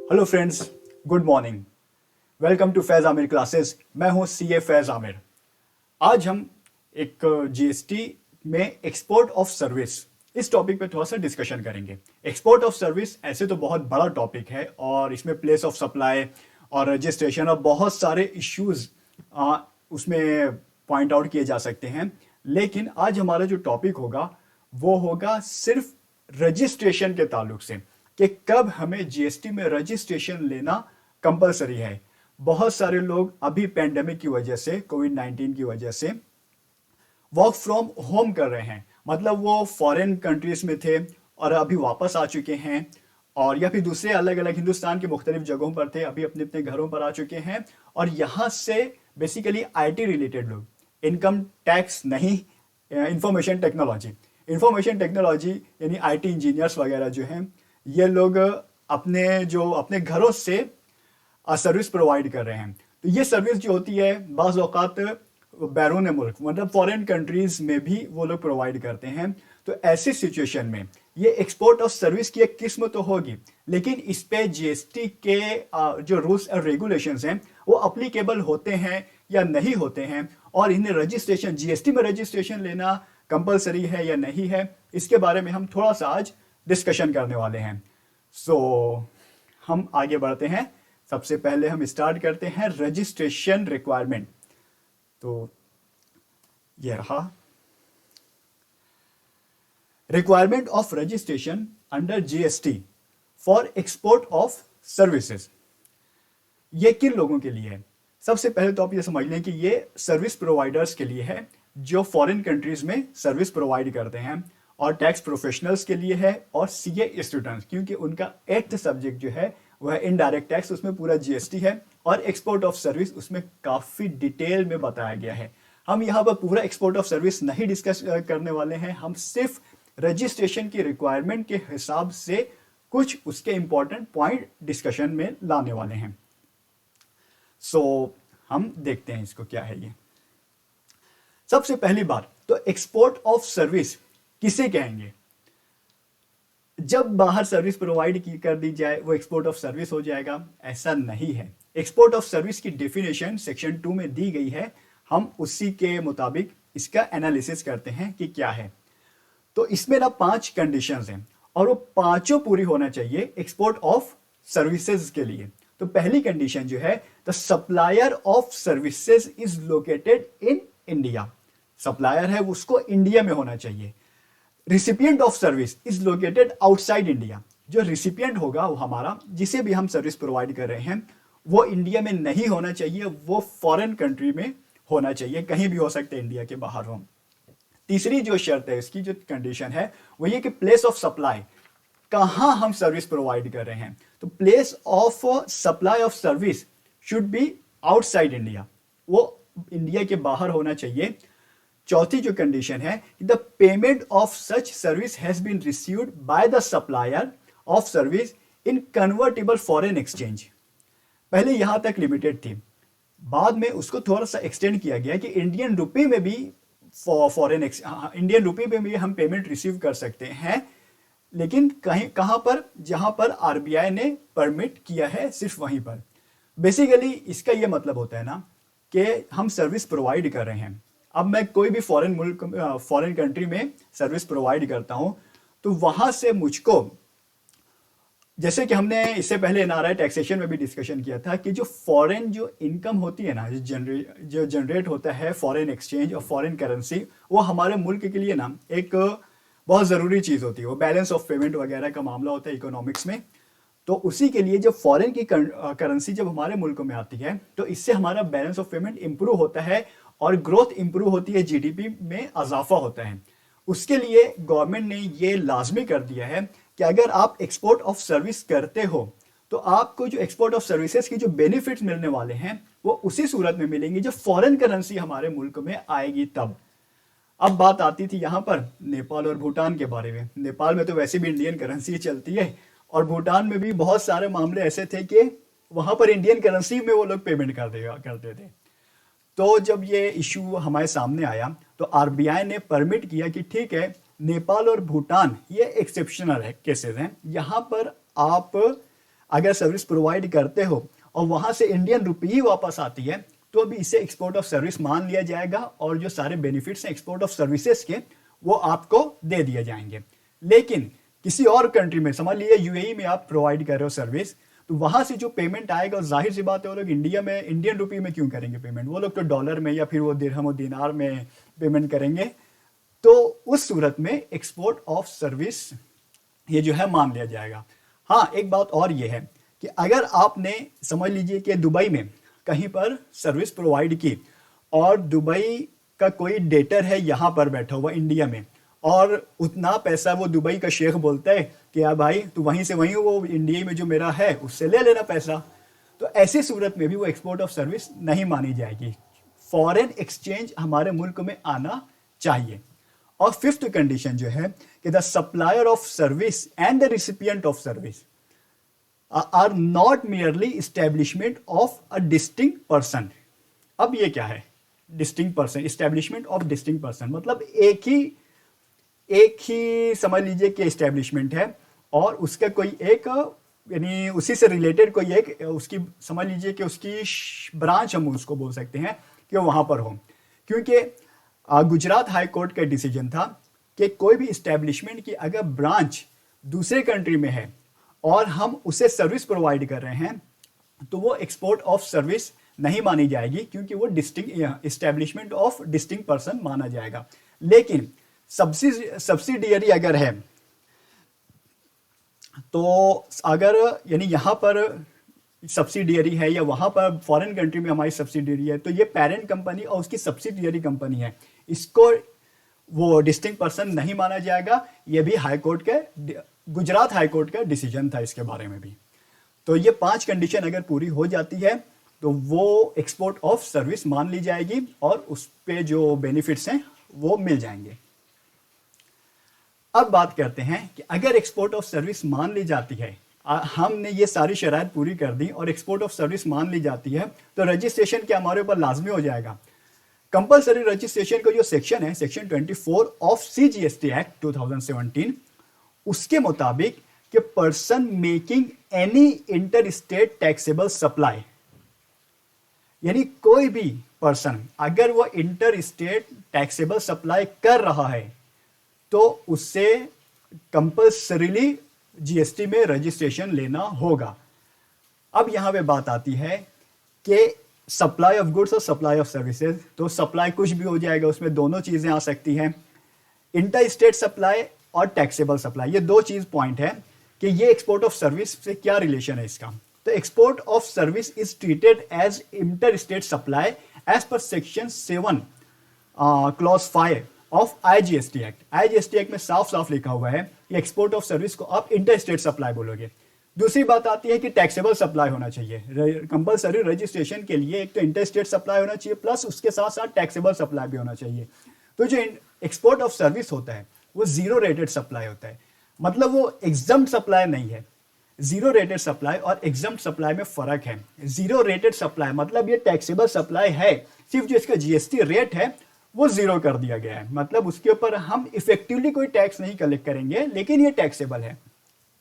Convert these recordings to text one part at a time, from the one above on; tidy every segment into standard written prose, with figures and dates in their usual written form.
Hello friends, good morning. Welcome to Faiz Aamir classes. मैं हूं CA फैज़ आमिर। आज हम एक जीएसटी में एक्सपोर्ट ऑफ सर्विस इस टॉपिक पे थोड़ा सा डिस्कशन करेंगे। एक्सपोर्ट ऑफ सर्विस ऐसे तो बहुत बड़ा टॉपिक है और इसमें प्लेस ऑफ सप्लाई और रजिस्ट्रेशन और बहुत सारे इश्यूज उसमें पॉइंट आउट किए जा सकते हैं। लेकिन आज हमारा जो टॉपिक होगा वो होगा सिर्फ रजिस्ट्रेशन के ताल्लुक से कि कब हमें जीएसटी में रजिस्ट्रेशन लेना कंपलसरी है। बहुत सारे लोग अभी पेंडेमिक की वजह से, कोविड-19 की वजह से वर्क फ्रॉम होम कर रहे हैं। मतलब वो फॉरेन कंट्रीज में थे और अभी वापस आ चुके हैं, और या फिर दूसरे अलग अलग हिंदुस्तान के मुख्तलिफ जगहों पर थे, अभी अपने अपने घरों पर आ चुके हैं। और यहाँ से बेसिकली आईटी रिलेटेड लोग, इनकम टैक्स नहीं, इंफॉर्मेशन टेक्नोलॉजी यानी आईटी इंजीनियर्स वगैरह जो हैं, ये लोग अपने घरों से सर्विस प्रोवाइड कर रहे हैं। तो ये सर्विस जो होती है बाज़ औक़ात बैरून मुल्क, मतलब फॉरेन कंट्रीज में भी वो लोग प्रोवाइड करते हैं। तो ऐसी सिचुएशन में ये एक्सपोर्ट ऑफ सर्विस की एक किस्म तो होगी, लेकिन इस पे जीएसटी के जो रूल्स और रेगुलेशंस हैं वो अप्लीकेबल होते हैं या नहीं होते हैं, और इन्हें रजिस्ट्रेशन, जीएसटी में रजिस्ट्रेशन लेना कंपलसरी है या नहीं है, इसके बारे में हम थोड़ा सा आज डिस्कशन करने वाले हैं। हम आगे बढ़ते हैं। सबसे पहले हम स्टार्ट करते हैं रजिस्ट्रेशन रिक्वायरमेंट। तो ये रहा requirement of registration under GST for export of services. ये किन लोगों के लिए है? सबसे पहले तो आप ये समझ लें कि ये सर्विस प्रोवाइडर्स के लिए है जो फॉरेन कंट्रीज में सर्विस प्रोवाइड करते हैं, और टैक्स प्रोफेशनल्स के लिए है, और सीए स्टूडेंट्स, क्योंकि उनका 8th सब्जेक्ट जो है वह इनडायरेक्ट टैक्स, उसमें पूरा जीएसटी है, और एक्सपोर्ट ऑफ सर्विस उसमें काफ़ी डिटेल में बताया गया है। हम यहाँ पर पूरा एक्सपोर्ट ऑफ सर्विस नहीं डिस्कस करने वाले हैं, हम सिर्फ रजिस्ट्रेशन की रिक्वायरमेंट के हिसाब से कुछ उसके इंपॉर्टेंट पॉइंट डिस्कशन में लाने वाले हैं। हम देखते हैं इसको क्या है। ये सबसे पहली बात तो एक्सपोर्ट ऑफ सर्विस किसे कहेंगे? जब बाहर सर्विस प्रोवाइड कर दी जाए वो एक्सपोर्ट ऑफ सर्विस हो जाएगा? ऐसा नहीं है। एक्सपोर्ट ऑफ सर्विस की डेफिनेशन सेक्शन 2 में दी गई है, हम उसी के मुताबिक इसका एनालिसिस करते हैं कि क्या है। तो इसमें ना 5 कंडीशंस हैं और वो पांचों पूरी होना चाहिए एक्सपोर्ट ऑफ सर्विसेज के लिए। तो पहली कंडीशन जो है, the supplier of services is located in India. Supplier है उसको इंडिया में होना चाहिए। Recipient of service is located outside India. जो रिसिपिएंट होगा वो हमारा, जिसे भी हम सर्विस प्रोवाइड कर रहे हैं, वो इंडिया में नहीं होना चाहिए, वो फॉरेन कंट्री में होना चाहिए, कहीं भी हो सकते हैं इंडिया के बाहर हो। तीसरी जो शर्त है, इसकी जो कंडीशन है वो ये कि प्लेस ऑफ सप्लाई, कहां हम सर्विस प्रोवाइड कर रहे हैं। तो place of supply of service should be outside India, वो इंडिया के बाहर होना चाहिए। चौथी जो कंडीशन है, the payment of such service has been received by the supplier of service in convertible foreign exchange. पहले यहां तक लिमिटेड थी, बाद में उसको थोड़ा सा एक्सटेंड किया गया कि इंडियन रुपी में भी इंडियन रुपी में भी हम पेमेंट रिसीव कर सकते हैं, लेकिन कहां पर? जहां पर आरबीआई ने परमिट किया है, सिर्फ वहीं पर। बेसिकली इसका यह मतलब होता है ना कि हम सर्विस प्रोवाइड कर रहे हैं। अब मैं कोई भी फॉरेन कंट्री में सर्विस प्रोवाइड करता हूं, तो वहां से मुझको, जैसे कि हमने इससे पहले एनआरआई टैक्सेशन में भी डिस्कशन किया था, कि जो फॉरेन जो इनकम होती है ना, जो जनरेट होता है फॉरेन एक्सचेंज और फॉरेन करेंसी, वो हमारे मुल्क के लिए ना एक बहुत ज़रूरी चीज़ होती है। वो बैलेंस ऑफ पेमेंट वगैरह का मामला होता है इकोनॉमिक्स में। तो उसी के लिए जब फॉरेन की करेंसी जब हमारे मुल्क में आती है, तो इससे हमारा बैलेंस ऑफ पेमेंट इंप्रूव होता है और ग्रोथ इंप्रूव होती है, जीडीपी में इजाफा होता है। उसके लिए गवर्नमेंट ने ये लाजमी कर दिया है कि अगर आप एक्सपोर्ट ऑफ सर्विस करते हो, तो आपको जो एक्सपोर्ट ऑफ सर्विसेज की जो बेनिफिट्स मिलने वाले हैं वो उसी सूरत में मिलेंगे जब फॉरेन करेंसी हमारे मुल्क में आएगी तब। अब बात आती थी यहाँ पर नेपाल और भूटान के बारे में। नेपाल में तो वैसे भी इंडियन करेंसी चलती है, और भूटान में भी बहुत सारे मामले ऐसे थे कि वहां पर इंडियन करेंसी में वो लोग पेमेंट करते थे। तो जब ये इशू हमारे सामने आया, तो आरबीआई ने परमिट किया कि ठीक है, नेपाल और भूटान ये एक्सेप्शनल है, केसेस हैं, यहाँ पर आप अगर सर्विस प्रोवाइड करते हो और वहां से इंडियन रुपी ही वापस आती है तो अभी इसे एक्सपोर्ट ऑफ सर्विस मान लिया जाएगा और जो सारे बेनिफिट्स हैं एक्सपोर्ट ऑफ सर्विसेज के वो आपको दे दिए जाएंगे। लेकिन किसी और कंट्री में, समझ लीजिए यूएई में आप प्रोवाइड कर रहे हो सर्विस, तो वहां से जो पेमेंट आएगा, जाहिर सी बात है वो लोग इंडिया में इंडियन रुपी में क्यों करेंगे पेमेंट, वो लोग तो डॉलर में या फिर वो दिरहम और दिनार में पेमेंट करेंगे। तो उस सूरत में एक्सपोर्ट ऑफ सर्विस ये जो है मान लिया जाएगा। हाँ, एक बात और ये है कि अगर आपने समझ लीजिए कि दुबई में कहीं पर सर्विस प्रोवाइड की और दुबई का कोई डेटर है यहाँ पर बैठा हुआ इंडिया में और उतना पैसा वो दुबई का शेख बोलता है कि यार भाई तू वहीं से वहीं वो इंडिया में जो मेरा है उससे ले लेना पैसा, तो ऐसी सूरत में भी वो एक्सपोर्ट ऑफ सर्विस नहीं मानी जाएगी। फॉरेन एक्सचेंज हमारे मुल्क में आना चाहिए। और फिफ्थ कंडीशन जो है कि the supplier of service and the recipient of service are not merely establishment of a distinct person. अब ये क्या है distinct person, establishment of distinct person, मतलब एक ही समझ लीजिए कि इस्टेब्लिशमेंट है और उसका कोई एक यानी उसी से रिलेटेड कोई एक उसकी समझ लीजिए कि उसकी ब्रांच हम उसको बोल सकते हैं कि वो वहां पर हो। क्योंकि गुजरात हाई कोर्ट का डिसीजन था कि कोई भी इस्टेब्लिशमेंट की अगर ब्रांच दूसरे कंट्री में है और हम उसे सर्विस प्रोवाइड कर रहे हैं तो वो एक्सपोर्ट ऑफ सर्विस नहीं मानी जाएगी, क्योंकि वो distinct establishment of distinct person माना जाएगा। लेकिन सब्सिडियरी अगर है तो अगर यानी यहाँ पर सब्सिडियरी है या वहाँ पर फॉरेन कंट्री में हमारी सब्सिडियरी है तो ये पेरेंट कंपनी और उसकी सब्सिडियरी कंपनी है, इसको वो डिस्टिंक्ट पर्सन नहीं माना जाएगा। ये भी हाई कोर्ट के गुजरात हाई कोर्ट का डिसीजन था इसके बारे में भी। तो ये 5 कंडीशन अगर पूरी हो जाती है तो वो एक्सपोर्ट ऑफ सर्विस मान ली जाएगी और उस पे जो बेनिफिट्स हैं वो मिल जाएंगे। अब बात करते हैं कि अगर एक्सपोर्ट ऑफ सर्विस मान ली जाती है, हमने ये सारी शराइत पूरी कर दी और एक्सपोर्ट ऑफ सर्विस मान ली जाती है तो रजिस्ट्रेशन क्या हमारे ऊपर लाजमी हो जाएगा। कंपलसरी रजिस्ट्रेशन का जो सेक्शन है सेक्शन 24 ऑफ सीजीएसटी एक्ट 2017 उसके मुताबिक कि person making any inter state taxable supply, यानी कोई भी पर्सन अगर वो इंटर स्टेट टैक्सेबल सप्लाई कर रहा है तो उससे कंपल्सरीली जीएसटी में रजिस्ट्रेशन लेना होगा। अब यहां पे बात आती है कि सप्लाई ऑफ गुड्स और सप्लाई ऑफ सर्विसेज, तो सप्लाई कुछ भी हो जाएगा, उसमें दोनों चीजें आ सकती हैं, इंटर स्टेट सप्लाई और टैक्सेबल सप्लाई। ये 2 चीज पॉइंट है कि ये एक्सपोर्ट ऑफ सर्विस से क्या रिलेशन है इसका। तो export of service is treated as inter state supply as per section 7 clause 5 of IGST act. IGST act में साफ साफ लिखा हुआ है कि एक्सपोर्ट ऑफ सर्विस को आप इंटर स्टेट सप्लाई बोलोगे। दूसरी बात आती है कि टैक्सेबल सप्लाई होना चाहिए। कंपलसरी रजिस्ट्रेशन के लिए एक तो इंटर स्टेट सप्लाई होना चाहिए प्लस उसके साथ साथ टैक्सेबल सप्लाई भी होना चाहिए। तो जो एक्सपोर्ट ऑफ सर्विस होता है वो जीरो रेटेड सप्लाई होता है, मतलब वो एग्जम्प्ट सप्लाई नहीं है। जीरो रेटेड सप्लाई और एग्जम्प्ट सप्लाई में फर्क है। जीरो रेटेड सप्लाई मतलब ये टैक्सेबल सप्लाई है, सिर्फ जो इसका जीएसटी रेट है वो जीरो कर दिया गया है, मतलब उसके ऊपर हम इफेक्टिवली कोई टैक्स नहीं कलेक्ट करेंगे लेकिन ये टैक्सेबल है।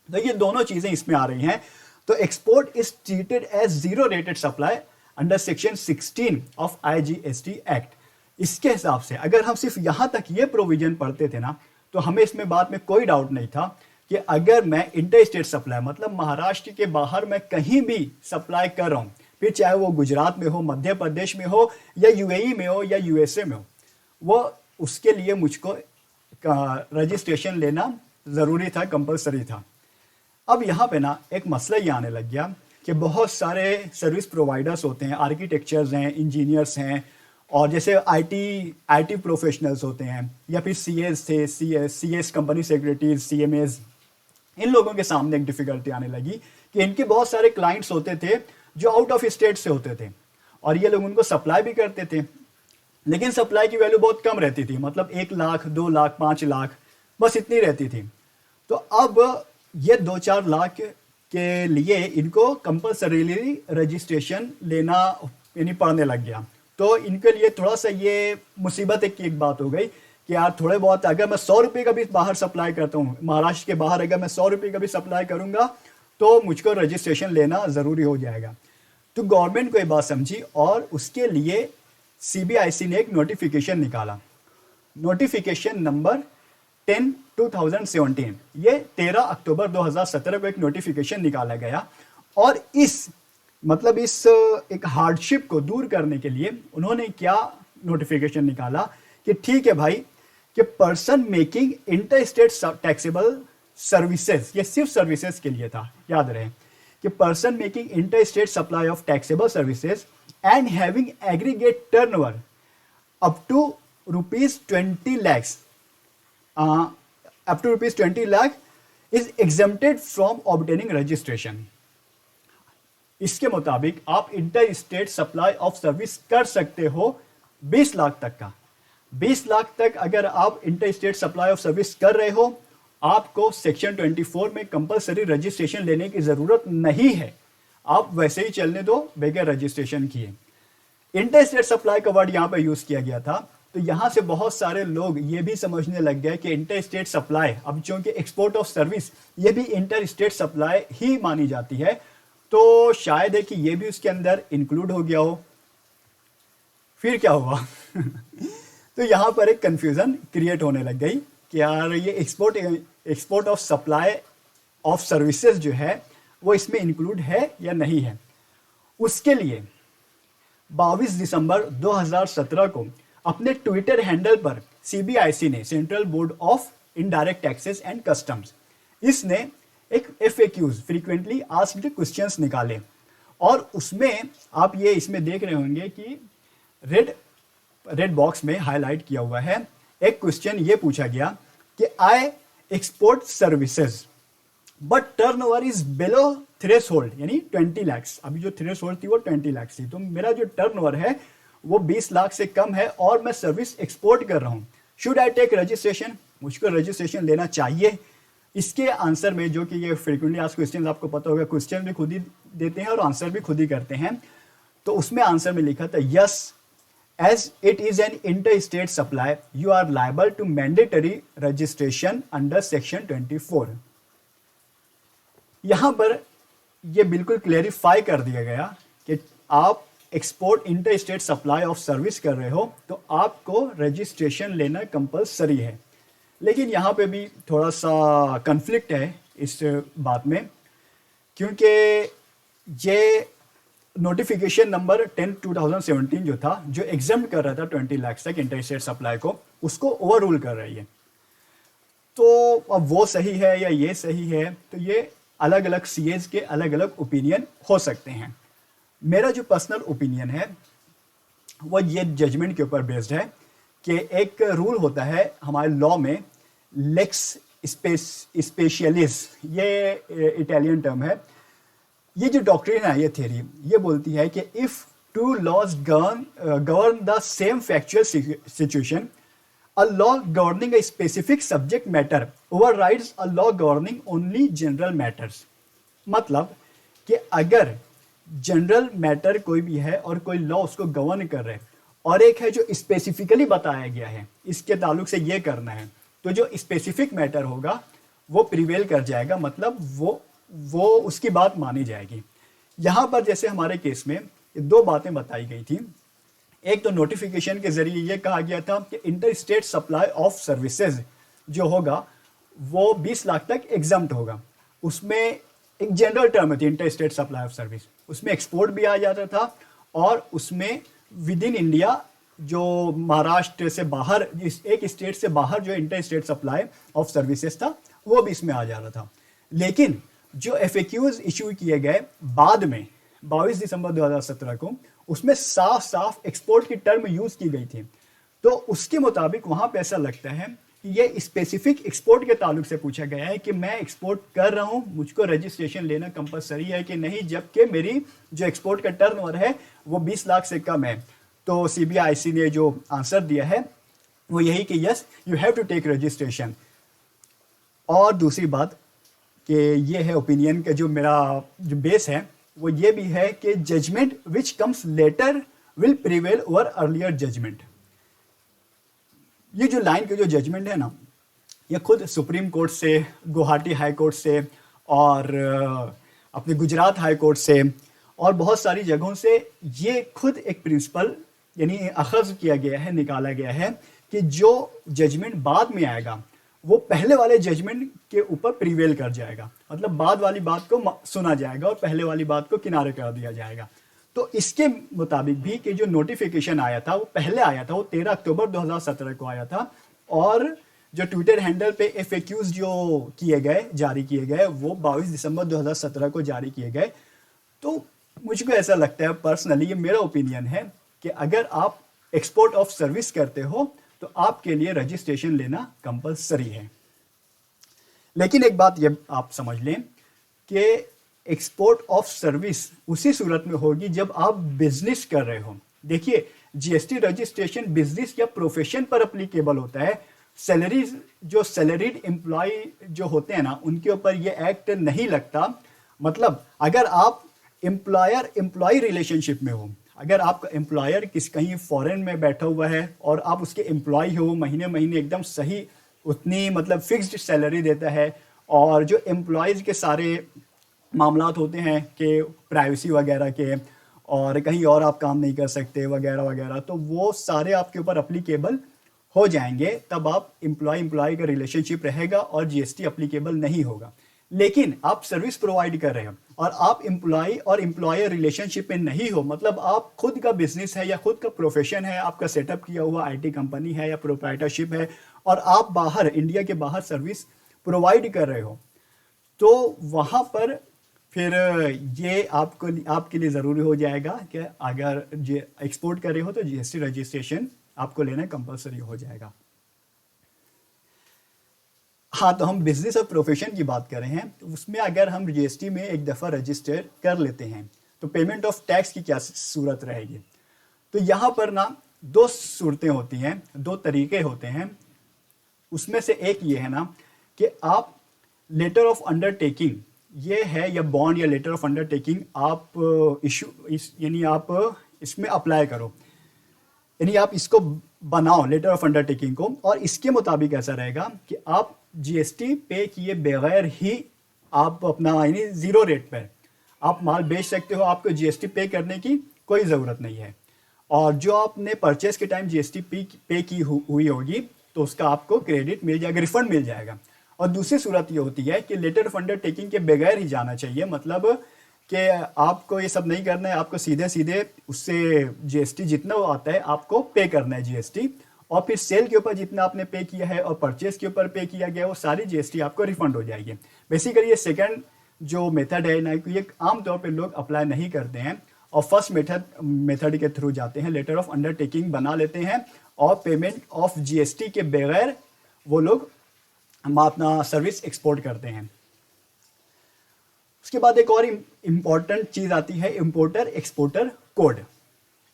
तो ये दोनों चीजें इसमें आ रही हैं। तो export is treated as zero rated supply under section 16 of IGST act. इसके हिसाब से अगर हम सिर्फ यहां तक ये प्रोविजन पढ़ते थे ना तो हमें इसमें बात में कोई डाउट नहीं था कि अगर मैं इंटर स्टेट सप्लाई मतलब महाराष्ट्र के बाहर मैं कहीं भी सप्लाई कर रहा हूं, फिर चाहे वो गुजरात में हो, मध्य प्रदेश में हो या यूएई में हो या यूएसए में हो, वो उसके लिए मुझको रजिस्ट्रेशन लेना ज़रूरी था, कंपलसरी था। अब यहाँ पे ना एक मसला ये आने लग गया कि बहुत सारे सर्विस प्रोवाइडर्स होते हैं, आर्किटेक्चर्स हैं, इंजीनियर्स हैं और जैसे आईटी प्रोफेशनल्स होते हैं या फिर सीएस थे, सीएस कंपनी सेक्रेटरीज, सीएमएस, इन लोगों के सामने एक डिफिकल्टी आने लगी कि इनके बहुत सारे क्लाइंट्स होते थे जो आउट ऑफ स्टेट से होते थे और ये लोग उनको सप्लाई भी करते थे, लेकिन सप्लाई की वैल्यू बहुत कम रहती थी, मतलब 1 लाख, 2 लाख, 5 लाख बस इतनी रहती थी। तो अब ये 2-4 लाख के लिए इनको कंपल्सरीली रजिस्ट्रेशन लेना यानी पड़ने लग गया। तो इनके लिए थोड़ा सा ये मुसीबत की एक बात हो गई कि यार थोड़े बहुत अगर मैं 100 रुपये का भी बाहर सप्लाई करता हूँ, महाराष्ट्र के बाहर अगर मैं 100 रुपये का भी सप्लाई करूँगा तो मुझको रजिस्ट्रेशन लेना ज़रूरी हो जाएगा। तो गवर्नमेंट को ये बात समझी और उसके लिए सीबीआईसी ने एक नोटिफिकेशन निकाला, नोटिफिकेशन नंबर 10/2017। ये 13 अक्टूबर 2017 को एक नोटिफिकेशन निकाला गया और इस एक हार्डशिप को दूर करने के लिए उन्होंने क्या नोटिफिकेशन निकाला कि ठीक है भाई, कि person making inter state taxable services, ये सिर्फ सर्विसेज के लिए था, याद रहे, कि person making inter state supply of taxable services and having aggregate turnover up to ₹20 lakhs up to ₹20 lakh is exempted from obtaining registration। इसके मुताबिक आप inter state supply of service कर सकते हो 20 लाख तक का। 20 लाख तक अगर आप inter state supply of service कर रहे हो, आपको सेक्शन 24 में कंपलसरी रजिस्ट्रेशन लेने की जरूरत नहीं है, आप वैसे ही चलने दो बगैर रजिस्ट्रेशन किए। इंटर स्टेट सप्लाई का वर्ड यहां पर यूज किया गया था, तो यहां से बहुत सारे लोग ये भी समझने लग गए कि इंटर स्टेट सप्लाई, अब चूंकि एक्सपोर्ट ऑफ सर्विस ये भी इंटर स्टेट सप्लाई ही मानी जाती है, तो शायद है कि ये भी उसके अंदर इंक्लूड हो गया हो। फिर क्या हुआ तो यहां पर एक कंफ्यूजन क्रिएट होने लग गई कि यार ये export of supply of services जो है वो इसमें इंक्लूड है या नहीं है। उसके लिए 22 दिसंबर 2017 को अपने ट्विटर हैंडल पर सीबीआईसी ने, central board of indirect taxes and customs, इसने एक FAQs, फ्रीक्वेंटली आस्क्ड क्वेश्चंस निकाले और उसमें आप ये इसमें देख रहे होंगे कि रेड बॉक्स में हाईलाइट किया हुआ है। एक क्वेश्चन ये पूछा गया कि I export services but turnover is below threshold, यानी 20 लाख। अभी जो थ्रेशोल्ड थी वो 20 लाख थी, तो मेरा जो टर्नओवर है वो 20 लाख से कम है और मैं सर्विस एक्सपोर्ट कर रहा हूं। शुड आई टेक रजिस्ट्रेशन, मुझको रजिस्ट्रेशन लेना चाहिए? इसके आंसर में, जो कि ये फ्रीक्वेंटली आस्क्ड क्वेश्चन, आपको पता होगा क्वेश्चन भी खुद ही देते हैं और आंसर भी खुद ही करते हैं, तो उसमें आंसर में लिखा था yes, as it is an inter state supply you are liable to mandatory registration under section 24। यहां पर यह बिल्कुल क्लेरिफाई कर दिया गया कि आप export inter state supply of service कर रहे हो तो आपको रजिस्ट्रेशन लेना कंपलसरी है। लेकिन यहाँ पे भी थोड़ा सा कन्फ्लिक्ट है इस बात में, क्योंकि ये नोटिफिकेशन नंबर 10/2017 जो था, जो एग्जाम्प्ट कर रहा था 20 लाख तक इंटर स्टेट सप्लाई को, उसको ओवर रूल कर रही है। तो अब वो सही है या ये सही है, तो ये अलग अलग सीएज के अलग अलग ओपिनियन हो सकते हैं। मेरा जो पर्सनल ओपिनियन है वो ये जजमेंट के ऊपर बेस्ड है कि एक रूल होता है हमारे लॉ में, लेक्स स्पेशलिस, ये इटालियन टर्म है। ये जो डॉक्ट्रिन है, ये थ्योरी, ये बोलती है कि if two laws govern the same factual situation, a law governing a specific subject matter overrides a law governing only general matters. मतलब कि अगर जनरल मैटर कोई भी है और कोई लॉ उसको गवर्न कर रहे हैं, और एक है जो स्पेसिफिकली बताया गया है इसके ताल्लुक से ये करना है, तो जो स्पेसिफिक मैटर होगा वो प्रिवेल कर जाएगा, मतलब वो उसकी बात मानी जाएगी। यहां पर जैसे हमारे केस में दो बातें बताई गई थी। एक तो नोटिफिकेशन के जरिए ये कहा गया था कि inter state supply of services जो होगा वो 20 लाख तक एग्जम्प्ट होगा। उसमें एक जनरल टर्म थी inter state supply of service, उसमें एक्सपोर्ट भी आ जाता था और उसमें विद इन इंडिया जो महाराष्ट्र से बाहर, एक स्टेट से बाहर जो inter state supply of services था वो भी इसमें आ जा रहा था। लेकिन जो FAQs इशू किए गए बाद में 22 दिसंबर 2017 को, उसमें साफ साफ एक्सपोर्ट की टर्म यूज की गई थी। तो उसके मुताबिक वहां पे ऐसा लगता है कि ये स्पेसिफिक एक्सपोर्ट के ताल्लुक से पूछा गया है कि मैं एक्सपोर्ट कर रहा हूं, मुझको रजिस्ट्रेशन लेना कंपलसरी है कि नहीं, जबकि मेरी जो एक्सपोर्ट का टर्नओवर है वो 20 लाख से कम है। तो सीबीआईसी ने जो आंसर दिया है वो यही कि yes, you have to take registration. और दूसरी बात कि ये है ओपिनियन का जो मेरा जो बेस है वो ये भी है कि judgment which comes later will prevail over earlier judgment. ये जो लाइन के जो जजमेंट है ना, ये खुद सुप्रीम कोर्ट से, गुवाहाटी हाई कोर्ट से और अपने गुजरात हाई कोर्ट से और बहुत सारी जगहों से ये खुद एक प्रिंसिपल यानी अखज़ किया गया है, निकाला गया है कि जो जजमेंट बाद में आएगा वो पहले वाले जजमेंट के ऊपर प्रिवेल कर जाएगा, मतलब बाद वाली बात को सुना जाएगा और पहले वाली बात को किनारे कर दिया जाएगा। तो इसके मुताबिक भी कि जो नोटिफिकेशन आया था वो पहले आया था, वो 13 अक्टूबर 2017 को आया था और जो ट्विटर हैंडल पे FAQs जो किए गए, जारी किए गए, वो 22 दिसंबर 2017 को जारी किए गए। तो मुझको ऐसा लगता है पर्सनली, ये मेरा ओपिनियन है कि अगर आप एक्सपोर्ट ऑफ सर्विस करते हो तो आपके लिए रजिस्ट्रेशन लेना कंपलसरी है। लेकिन एक बात ये आप समझ लें कि एक्सपोर्ट ऑफ सर्विस उसी सूरत में होगी जब आप बिजनेस कर रहे हो। देखिए, GST रजिस्ट्रेशन बिजनेस या प्रोफेशन पर एप्लीकेबल होता है। जो सैलरीड एम्प्लॉय जो होते हैं ना, उनके ऊपर ये एक्ट नहीं लगता। मतलब अगर आप एम्प्लॉयर एम्प्लॉय रिलेशनशिप में हो, अगर आपका एम्प्लॉयर कहीं फॉरेन में बैठा हुआ है और आप उसके एम्प्लॉय हो, महीने महीने एकदम सही उतनी मतलब फिक्स्ड सैलरी देता है, और जो एम्प्लॉयज़ के सारे मामलात होते हैं कि प्राइवेसी वगैरह के और कहीं और आप काम नहीं कर सकते वगैरह वगैरह, तो वो सारे आपके ऊपर अप्लीकेबल हो जाएंगे। तब आप एम्प्लॉय का रिलेशनशिप रहेगा और GST अप्लीकेबल नहीं होगा। लेकिन आप सर्विस प्रोवाइड कर रहे हो और आप एम्प्लॉय और एम्प्लॉयर रिलेशनशिप में नहीं हो, मतलब आप खुद का बिजनेस है या खुद का प्रोफेशन है, आपका सेटअप किया हुआ IT कंपनी है या प्रोप्राइटरशिप है और आप बाहर, इंडिया के बाहर सर्विस प्रोवाइड कर रहे हो, तो वहाँ पर फिर ये आपके लिए ज़रूरी हो जाएगा कि अगर एक्सपोर्ट कर रहे हो तो GST रजिस्ट्रेशन आपको लेना कंपलसरी हो जाएगा। हाँ, तो हम बिजनेस और प्रोफेशन की बात कर रहे हैं, तो उसमें अगर हम GST में एक दफ़ा रजिस्टर कर लेते हैं तो पेमेंट ऑफ टैक्स की क्या सूरत रहेगी। तो यहाँ पर ना दो सूरतें होती हैं, दो तरीके होते हैं। उसमें से एक ये है ना कि आप लेटर ऑफ अंडरटेकिंग ये है, या बॉन्ड या लेटर ऑफ अंडरटेकिंग आप यानी आप इसमें अप्लाई करो, यानी आप इसको बनाओ लेटर ऑफ अंडरटेकिंग को, और इसके मुताबिक ऐसा रहेगा कि आप GST पे किए बगैर ही आप अपना यानी ज़ीरो रेट पर आप माल बेच सकते हो, आपको GST पे करने की कोई ज़रूरत नहीं है। और जो आपने परचेस के टाइम GST पे की हुई होगी तो उसका आपको क्रेडिट मिल जाएगा, रिफंड मिल जाएगा। और दूसरी सूरत ये होती है कि लेटर ऑफ अंडरटेकिंग के बगैर ही जाना चाहिए, मतलब कि आपको ये सब नहीं करना है, आपको सीधे सीधे उससे GST जितना वो आता है आपको पे करना है GST, और फिर सेल के ऊपर जितना आपने पे किया है और परचेस के ऊपर पे किया गया वो सारी GST आपको रिफंड हो जाएगी। बेसिकली ये सेकंड जो मेथड है ना, ये आमतौर पे लोग अप्लाई नहीं करते हैं और फर्स्ट मेथड के थ्रू जाते हैं, लेटर ऑफ अंडरटेकिंग बना लेते हैं और पेमेंट ऑफ GST के बगैर वो लोग अपना सर्विस एक्सपोर्ट करते हैं। उसके बाद एक और इम्पॉर्टेंट चीज़ आती है, इम्पोर्टर एक्सपोर्टर कोड।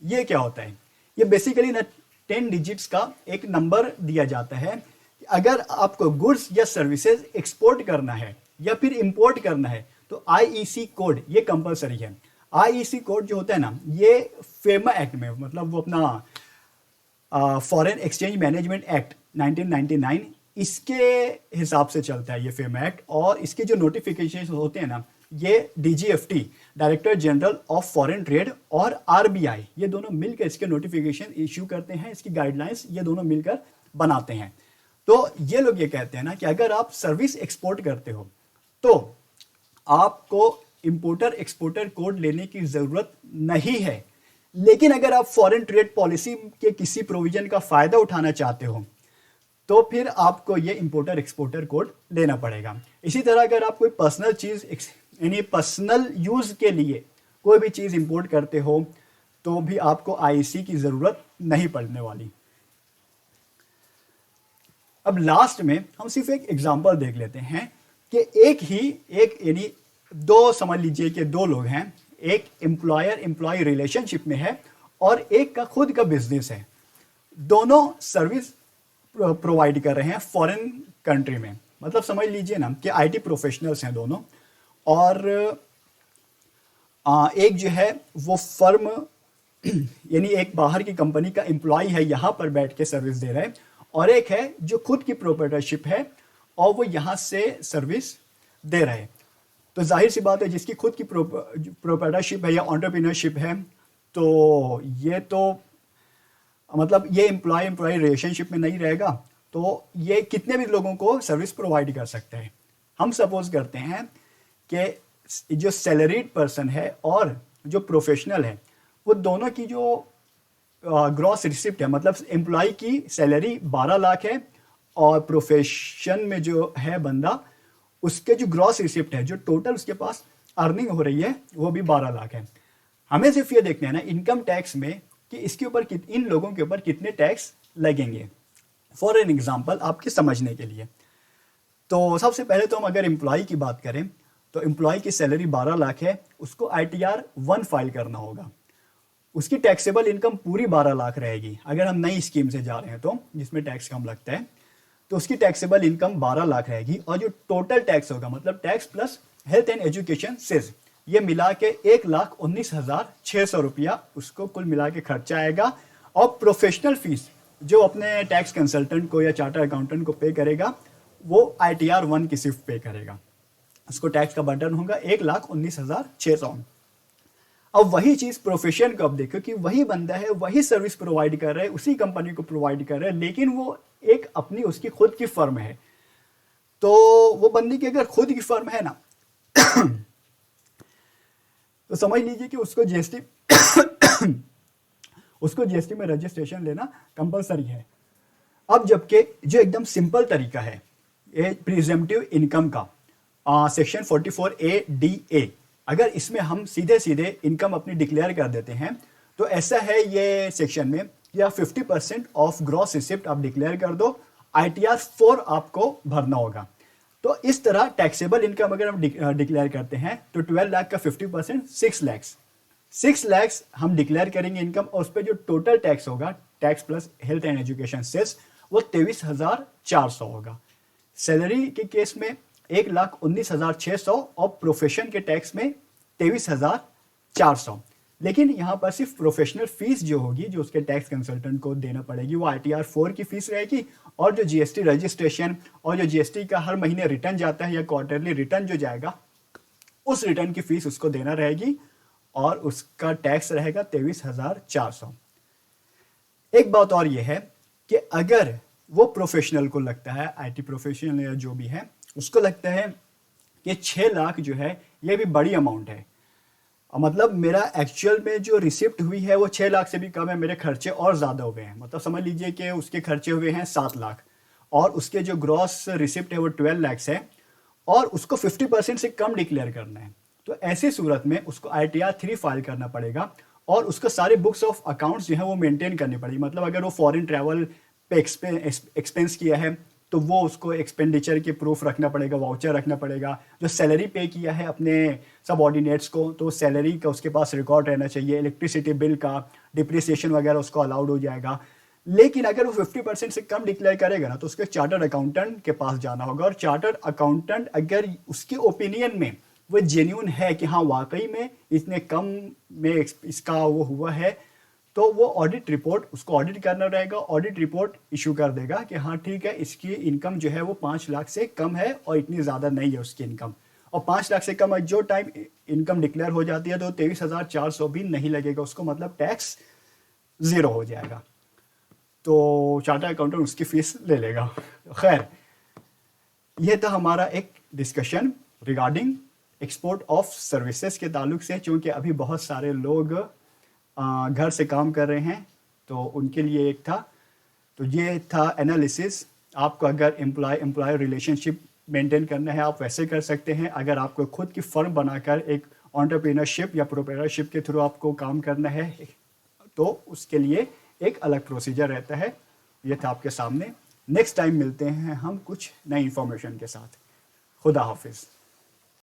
ये क्या होता है? ये बेसिकली ना 10 डिजिट्स का एक नंबर दिया जाता है। अगर आपको गुड्स या सर्विसेज एक्सपोर्ट करना है या फिर इंपोर्ट करना है तो IEC कोड ये कंपलसरी है। IEC कोड जो होता है ना, ये फेमा एक्ट में, मतलब वो अपना फॉरेन एक्सचेंज मैनेजमेंट एक्ट 1999 इसके हिसाब से चलता है ये फेमा एक्ट, और इसके जो नोटिफिकेशन होते हैं ना, ये DGFT director general of foreign trade और RBI ये दोनों मिलकर इसके नोटिफिकेशन इश्यू करते हैं, इसकी गाइडलाइंस ये दोनों मिलकर बनाते हैं। तो ये लोग ये कहते हैं ना कि अगर आप सर्विस एक्सपोर्ट करते हो तो आपको इंपोर्टर एक्सपोर्टर कोड लेने की ज़रूरत नहीं है। लेकिन अगर आप फॉरेन ट्रेड पॉलिसी के किसी प्रोविजन का फ़ायदा उठाना चाहते हो तो फिर आपको ये इंपोर्टर एक्सपोर्टर कोड लेना पड़ेगा। इसी तरह अगर आप कोई पर्सनल चीज़ यानी पर्सनल यूज़ के लिए कोई भी चीज़ इंपोर्ट करते हो तो भी आपको IEC की ज़रूरत नहीं पड़ने वाली। अब लास्ट में हम सिर्फ एक एग्जांपल देख लेते हैं कि एक यानी दो, समझ लीजिए कि दो लोग हैं, एक एम्प्लॉयर एम्प्लॉय रिलेशनशिप में है और एक का खुद का बिजनेस है। दोनों सर्विस प्रोवाइड कर रहे हैं फॉरेन कंट्री में, मतलब समझ लीजिए ना कि IT प्रोफेशनल्स हैं दोनों, और एक जो है वो फर्म यानी एक बाहर की कंपनी का एम्प्लॉय है, यहाँ पर बैठ के सर्विस दे रहा है, और एक है जो खुद की प्रोप्राइटरशिप है और वो यहाँ से सर्विस दे रहा है। तो जाहिर सी बात है जिसकी खुद की प्रोप्राइटरशिप है या एंटरप्रेन्योरशिप है, तो ये तो मतलब ये एम्प्लॉय रिलेशनशिप में नहीं रहेगा, तो ये कितने भी लोगों को सर्विस प्रोवाइड कर सकते हैं। हम सपोज करते हैं कि जो सैलरीड पर्सन है और जो प्रोफेशनल है, वो दोनों की जो ग्रॉस रिसिप्ट है, मतलब एम्प्लॉय की सैलरी 12 लाख है और प्रोफेशन में जो है बंदा, उसके जो ग्रॉस रिसिप्ट है, जो टोटल उसके पास अर्निंग हो रही है, वो भी 12 लाख है। हमें सिर्फ ये देखना है ना इनकम टैक्स में कि इसके ऊपर इन लोगों के ऊपर कितने टैक्स लगेंगे। फॉर एन एग्जाम्पल, आपके समझने के लिए, तो सबसे पहले तो हम अगर एम्प्लॉय की बात करें तो एम्प्लॉय की सैलरी 12 लाख है, उसको ITR 1 फाइल करना होगा। उसकी टैक्सेबल इनकम पूरी 12 लाख रहेगी। अगर हम नई स्कीम से जा रहे हैं तो जिसमें टैक्स कम लगता है, तो उसकी टैक्सेबल इनकम 12 लाख रहेगी और जो टोटल टैक्स होगा, मतलब tax plus health and education says, ये मिला के 1,19,600 रुपया उसको कुल मिला के खर्चा आएगा। और प्रोफेशनल फीस जो अपने टैक्स कंसल्टेंट को या चार्टर अकाउंटेंट को पे करेगा, वो ITR 1 की सिर्फ पे करेगा, उसको टैक्स का बर्डन होगा 1,19,600। अब वही चीज प्रोफेशन को अब देखो कि वही बंदा है, वही सर्विस प्रोवाइड कर रहा है, उसी कंपनी को प्रोवाइड कर रहा है, लेकिन वो एक अपनी उसकी खुद की फर्म है। तो वो बंदी की अगर खुद की फर्म है ना तो समझ लीजिए कि उसको जीएसटी में रजिस्ट्रेशन लेना कंपलसरी है। अब जबकि जो एकदम सिंपल तरीका है ये प्रिजम्पटिव इनकम का, सेक्शन 44A(DA), अगर इसमें हम सीधे सीधे इनकम अपनी डिक्लेयर कर देते हैं, तो ऐसा है ये सेक्शन में या 50% ऑफ ग्रॉस रिसिप्ट आप डिक्लेयर कर दो, ITR 4 आपको भरना होगा। तो इस तरह टैक्सेबल इनकम अगर हम डिक्लेयर करते हैं तो 12 लाख का 50% 6 लाख, 6 लाख हम डिक्लेयर करेंगे इनकम, और उस पर जो टोटल टैक्स होगा, tax plus health and education cess, वो 23,400 होगा। सैलरी के केस में 1,19,600 और प्रोफेशन के टैक्स में 23,400। लेकिन यहाँ पर सिर्फ प्रोफेशनल फीस जो होगी, जो उसके टैक्स कंसल्टेंट को देना पड़ेगी, वो ITR 4 की फीस रहेगी, और जो GST रजिस्ट्रेशन और जो GST का हर महीने रिटर्न जाता है या क्वार्टरली रिटर्न जो जाएगा, उस रिटर्न की फीस उसको देना रहेगी, और उसका टैक्स रहेगा 23,400। एक बात और ये है कि अगर वो प्रोफेशनल को लगता है, IT प्रोफेशनल या जो भी है, उसको लगता है कि 6 लाख जो है ये भी बड़ी अमाउंट है, मतलब मेरा एक्चुअल में जो रिसिप्ट हुई है वो 6 लाख से भी कम है, मेरे खर्चे और ज़्यादा हुए हैं, मतलब समझ लीजिए कि उसके खर्चे हुए हैं 7 लाख और उसके जो ग्रॉस रिसिप्ट है वो 12 लाख है, और उसको 50% से कम डिक्लेयर करना है। तो ऐसी सूरत में उसको ITR 3 फाइल करना पड़ेगा, और उसको सारे बुक्स ऑफ अकाउंट्स जो है वो मेंटेन करनी पड़ेगी। मतलब अगर वो फॉरेन ट्रैवल पे एक्सपेंस किया है तो वो उसको एक्सपेंडिचर के प्रूफ रखना पड़ेगा, वाउचर रखना पड़ेगा। जो सैलरी पे किया है अपने सबऑर्डिनेट्स को, तो सैलरी का उसके पास रिकॉर्ड रहना चाहिए। इलेक्ट्रिसिटी बिल का डिप्रिसिएशन वगैरह उसको अलाउड हो जाएगा। लेकिन अगर वो 50% से कम डिक्लेयर करेगा ना, तो उसके चार्टर्ड अकाउंटेंट के पास जाना होगा, और चार्टर्ड अकाउंटेंट अगर उसके ओपिनियन में वो जेन्युइन है कि हाँ वाकई में इतने कम में इसका वो हुआ है, तो वो ऑडिट रिपोर्ट, उसको ऑडिट करना रहेगा, ऑडिट रिपोर्ट इशू कर देगा कि हाँ ठीक है, इसकी इनकम जो है वो 5 लाख से कम है और इतनी ज़्यादा नहीं है उसकी इनकम। और 5 लाख से कम जो टाइम इनकम डिक्लेयर हो जाती है तो 23,400 भी नहीं लगेगा उसको, मतलब टैक्स 0 हो जाएगा। तो चार्टर्ड अकाउंटेंट उसकी फीस ले लेगा। खैर, यह था हमारा एक discussion regarding export of services के ताल्लुक से। चूँकि अभी बहुत सारे लोग घर से काम कर रहे हैं तो उनके लिए एक था, तो ये था एनालिसिस। आपको अगर एम्प्लॉय रिलेशनशिप मेंटेन करना है आप वैसे कर सकते हैं। अगर आपको खुद की फर्म बनाकर एक एंटरप्रेन्योरशिप या प्रोप्राइटरशिप के थ्रू आपको काम करना है तो उसके लिए एक अलग प्रोसीजर रहता है। ये था आपके सामने। नेक्स्ट टाइम मिलते हैं हम कुछ नई इंफॉर्मेशन के साथ। खुदा हाफिज़।